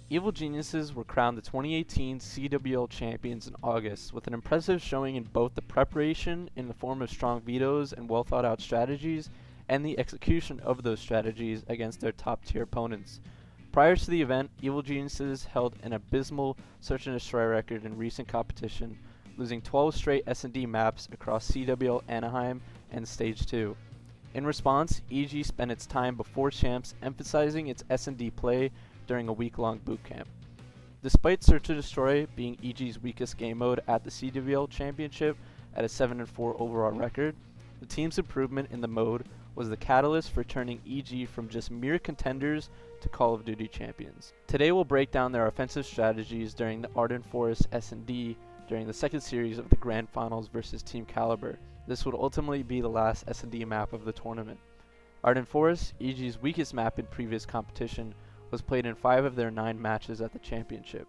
Evil Geniuses were crowned the 2018 CWL champions in August with an impressive showing in both the preparation in the form of strong vetoes and well thought out strategies, and the execution of those strategies against their top tier opponents. Prior to the event, Evil Geniuses held an abysmal search and destroy record in recent competition, losing 12 straight S&D maps across CWL Anaheim and Stage 2. In response, EG spent its time before champs emphasizing its S&D play during a week-long bootcamp. Despite Search and Destroy being EG's weakest game mode at the CWL Championship at a 7-4 overall record, the team's improvement in the mode was the catalyst for turning EG from just mere contenders to Call of Duty champions. Today we'll break down their offensive strategies during the Ardent Forest S&D during the second series of the Grand Finals versus Team Kaliber. This would ultimately be the last S&D map of the tournament. Ardent Forest, EG's weakest map in previous competition, was played in 5 of their 9 matches at the championship.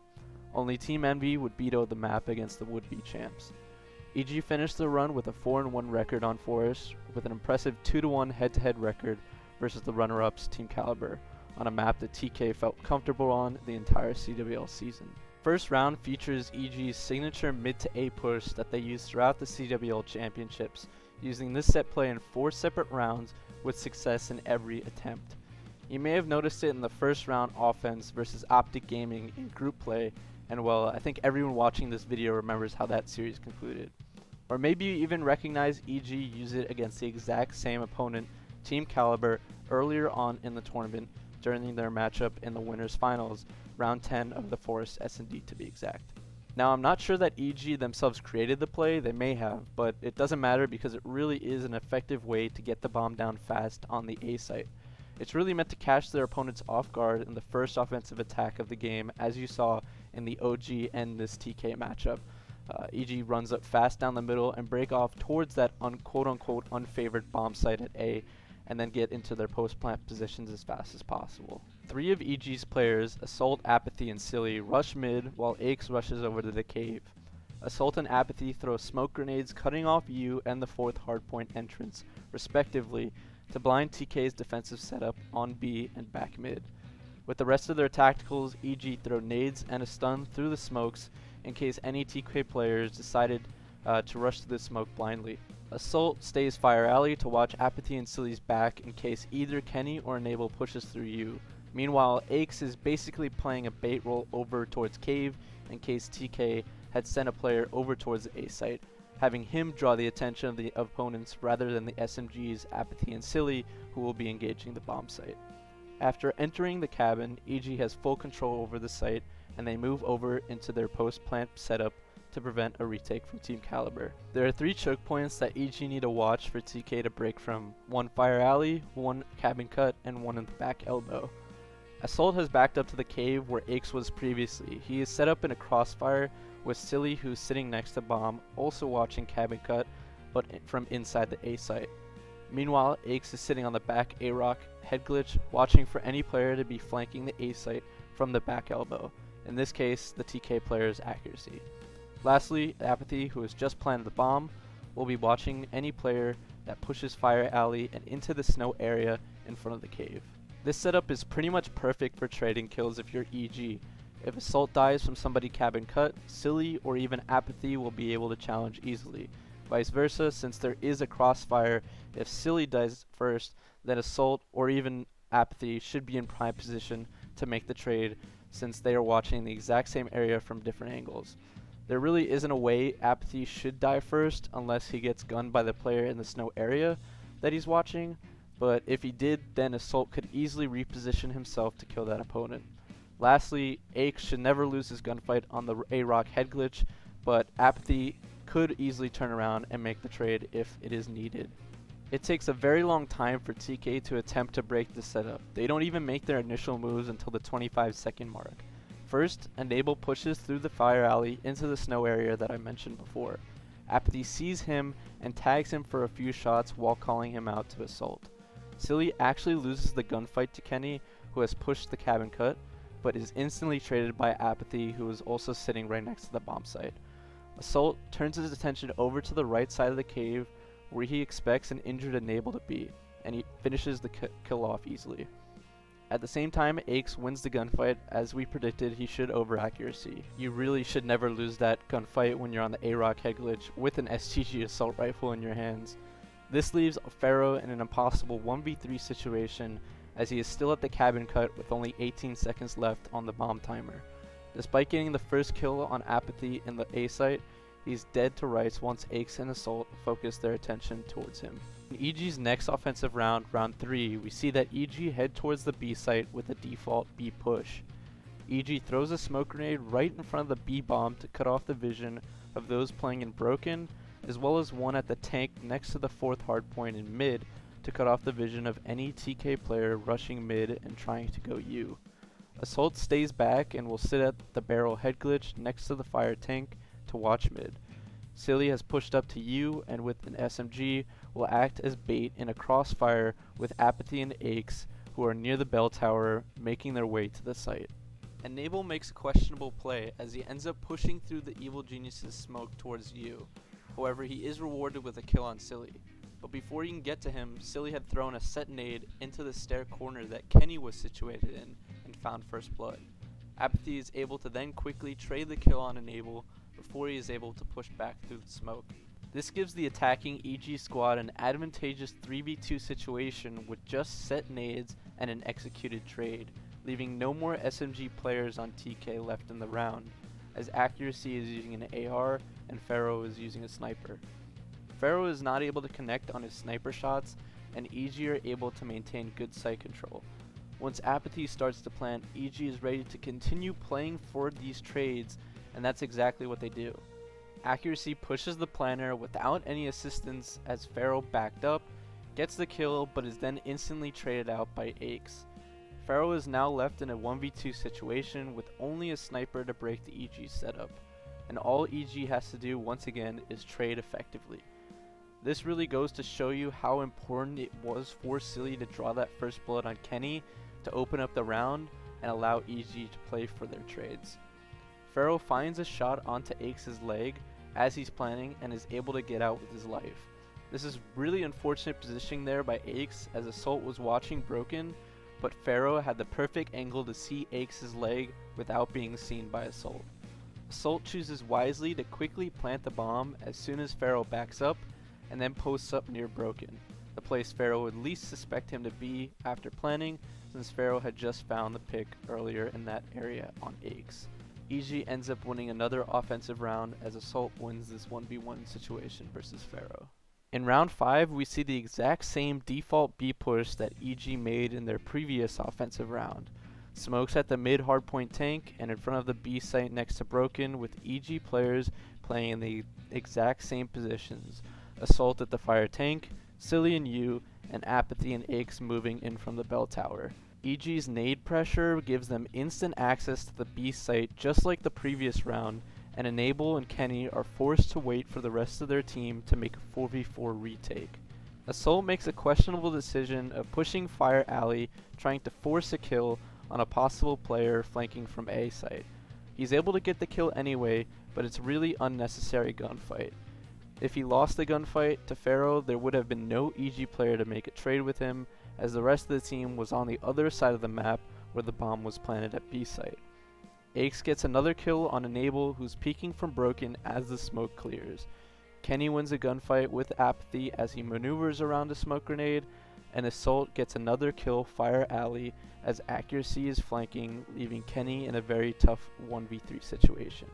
Only Team Envy would veto the map against the would-be champs. EG finished the run with a 4-1 record on Forest, with an impressive 2-1 head-to-head record versus the runner-ups Team Kaliber, on a map that TK felt comfortable on the entire CWL season. First round features EG's signature mid to A push that they used throughout the CWL championships, using this set play in 4 separate rounds with success in every attempt. You may have noticed it in the first round offense versus Optic Gaming in group play, and well, I think everyone watching this video remembers how that series concluded. Or maybe you even recognize EG use it against the exact same opponent, Team Kaliber, earlier on in the tournament during their matchup in the winners finals, round 10 of the Forest S&D to be exact. Now, I'm not sure that EG themselves created the play, they may have, but it doesn't matter because it really is an effective way to get the bomb down fast on the A site. It's really meant to catch their opponents off guard in the first offensive attack of the game, as you saw in the OG and this TK matchup. EG runs up fast down the middle and break off towards that quote-unquote unfavored bomb site at A, and then get into their post-plant positions as fast as possible. 3 of EG's players, Assault, Apathy, and Silly, rush mid while Aches rushes over to the cave. Assault and Apathy throw smoke grenades cutting off U and the 4th hardpoint entrance, respectively, to blind TK's defensive setup on B and back mid. With the rest of their tacticals, EG throw nades and a stun through the smokes in case any TK players decided to rush to the smoke blindly. Assault stays Fire Alley to watch Apathy and Silly's back in case either Kenny or Enable pushes through U. Meanwhile, Aches is basically playing a bait roll over towards Cave in case TK had sent a player over towards the A site, having him draw the attention of the opponents rather than the SMGs Apathy and Silly, who will be engaging the bomb site. After entering the cabin, EG has full control over the site, and they move over into their post-plant setup to prevent a retake from Team Kaliber. There are 3 choke points that EG need to watch for TK to break from: 1 Fire Alley, 1 cabin cut, and 1 in the back elbow. Assault has backed up to the cave where Aches was previously. He is set up in a crossfire with Silly, who's sitting next to Bomb, also watching cabin cut, but from inside the A site. Meanwhile, Aches is sitting on the back A-Rock head glitch, watching for any player to be flanking the A site from the back elbow, in this case, the TK player's accuracy. Lastly, Apathy, who has just planted the bomb, will be watching any player that pushes Fire Alley and into the snow area in front of the cave. This setup is pretty much perfect for trading kills if you're EG. If Assault dies from somebody cabin cut, Silly or even Apathy will be able to challenge easily. Vice versa, since there is a crossfire, if Silly dies first, then Assault or even Apathy should be in prime position to make the trade, since they are watching the exact same area from different angles. There really isn't a way Apathy should die first unless he gets gunned by the player in the snow area that he's watching, but if he did, then Assault could easily reposition himself to kill that opponent. Lastly, Aches should never lose his gunfight on the A-Rock head glitch, but Apathy could easily turn around and make the trade if it is needed. It takes a very long time for TK to attempt to break this setup. They don't even make their initial moves until the 25-second mark. First, Enable pushes through the Fire Alley into the snow area that I mentioned before. Apathy sees him and tags him for a few shots while calling him out to Assault. Silly actually loses the gunfight to Kenny, who has pushed the cabin cut, but is instantly traded by Apathy, who is also sitting right next to the bomb site. Assault turns his attention over to the right side of the cave, where he expects an injured Enable to be, and he finishes the kill off easily. At the same time, Aches wins the gunfight. As we predicted, he should over accuracy. You really should never lose that gunfight when you're on the A-Rock head glitch with an STG assault rifle in your hands. This leaves Pharaoh in an impossible 1v3 situation as he is still at the cabin cut with only 18 seconds left on the bomb timer. Despite getting the first kill on Apathy in the A site, he's dead to rights once Aches and Assault focus their attention towards him. In EG's next offensive round, round 3, we see that EG head towards the B site with a default B push. EG throws a smoke grenade right in front of the B bomb to cut off the vision of those playing in Broken, as well as one at the tank next to the 4th hardpoint in mid to cut off the vision of any TK player rushing mid and trying to go U. Assault stays back and will sit at the barrel head glitch next to the fire tank to watch mid. Silly has pushed up to U and with an SMG will act as bait in a crossfire with Apathy and Aches, who are near the bell tower making their way to the site. Enable makes a questionable play as he ends up pushing through the Evil Genius's smoke towards U. However, he is rewarded with a kill on Silly. But before you can get to him, Silly had thrown a set nade into the stair corner that Kenny was situated in and found first blood. Apathy is able to then quickly trade the kill on Enable before he is able to push back through the smoke. This gives the attacking EG squad an advantageous 3v2 situation with just set nades and an executed trade, leaving no more SMG players on TK left in the round, as Accuracy is using an AR and Pharaoh is using a sniper. Pharaoh is not able to connect on his sniper shots, and EG are able to maintain good sight control. Once Apathy starts to plant, EG is ready to continue playing for these trades, and that's exactly what they do. Accuracy pushes the planner without any assistance as Pharaoh backed up, gets the kill, but is then instantly traded out by Aches. Pharaoh is now left in a 1v2 situation with only a sniper to break the EG setup, and all EG has to do once again is trade effectively. This really goes to show you how important it was for Silly to draw that first blood on Kenny to open up the round and allow EG to play for their trades. Pharaoh finds a shot onto Aches' leg as he's planning and is able to get out with his life. This is really unfortunate positioning there by Aches as Assault was watching Broken, but Pharaoh had the perfect angle to see Aches' leg without being seen by Assault. Assault chooses wisely to quickly plant the bomb as soon as Pharaoh backs up and then posts up near Broken, the place Pharaoh would least suspect him to be after planning, since Pharaoh had just found the pick earlier in that area on Aches. EG ends up winning another offensive round as Assault wins this 1v1 situation versus Pharaoh. In round 5, we see the exact same default B push that EG made in their previous offensive round. Smokes at the mid hardpoint tank and in front of the B site next to Broken, with EG players playing in the exact same positions. Assault at the fire tank, Silly and U, and Apathy and Aches moving in from the bell tower. EG's nade pressure gives them instant access to the B site just like the previous round, and Enable and Kenny are forced to wait for the rest of their team to make a 4v4 retake. Assault makes a questionable decision of pushing Fire Alley, trying to force a kill on a possible player flanking from A site. He's able to get the kill anyway, but it's really unnecessary gunfight. If he lost the gunfight to Pharaoh, there would have been no EG player to make a trade with him, as the rest of the team was on the other side of the map where the bomb was planted at B site. Aches gets another kill on Enable, who's peeking from Broken as the smoke clears. Kenny wins a gunfight with Apathy as he maneuvers around a smoke grenade, and Assault gets another kill Fire Alley as Accuracy is flanking, leaving Kenny in a very tough 1v3 situation.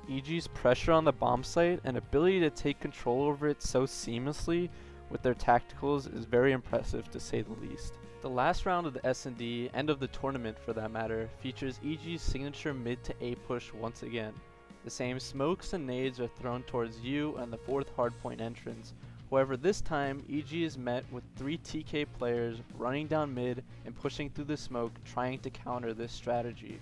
EG's pressure on the bomb site and ability to take control over it so seamlessly with their tacticals is very impressive to say the least. The last round of the S&D, and of the tournament for that matter, features EG's signature mid to A push once again. The same smokes and nades are thrown towards U and the 4th hardpoint entrance. However, this time EG is met with 3 TK players running down mid and pushing through the smoke, trying to counter this strategy.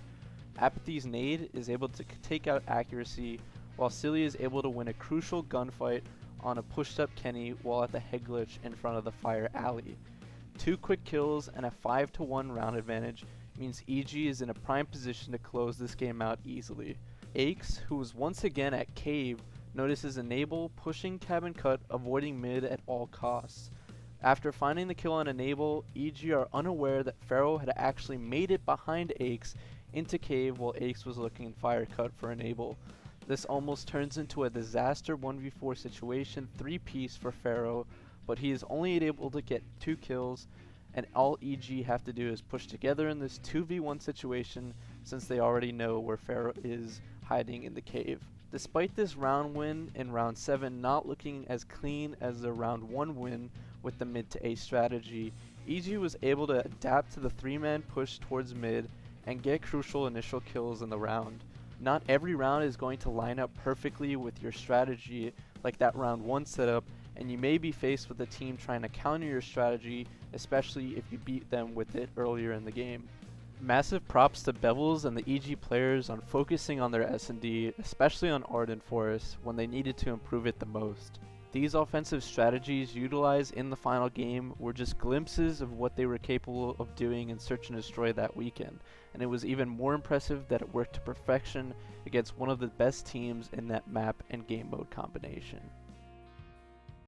Apathy's nade is able to take out Accuracy, while Silly is able to win a crucial gunfight on a pushed up Kenny while at the head glitch in front of the Fire Alley. 2 quick kills and a 5-1 round advantage means EG is in a prime position to close this game out easily. Aches, who is once again at Cave, notices Enable pushing cabin cut, avoiding mid at all costs. After finding the kill on Enable, EG are unaware that Pharaoh had actually made it behind Aches into cave while Aches was looking fire cut for Enable. This almost turns into a disaster 1v4 situation 3-piece for Pharaoh, but he is only able to get 2 kills, and all EG have to do is push together in this 2v1 situation since they already know where Pharaoh is hiding in the cave. Despite this round win in round 7 not looking as clean as the round 1 win with the mid to A strategy, EG was able to adapt to the 3-man push towards mid and get crucial initial kills in the round. Not every round is going to line up perfectly with your strategy like that round 1 setup, and you may be faced with a team trying to counter your strategy, especially if you beat them with it earlier in the game. Massive props to Bevels and the EG players on focusing on their S&D, especially on Arden Forest, when they needed to improve it the most. These offensive strategies utilized in the final game were just glimpses of what they were capable of doing in Search and Destroy that weekend, and it was even more impressive that it worked to perfection against one of the best teams in that map and game mode combination.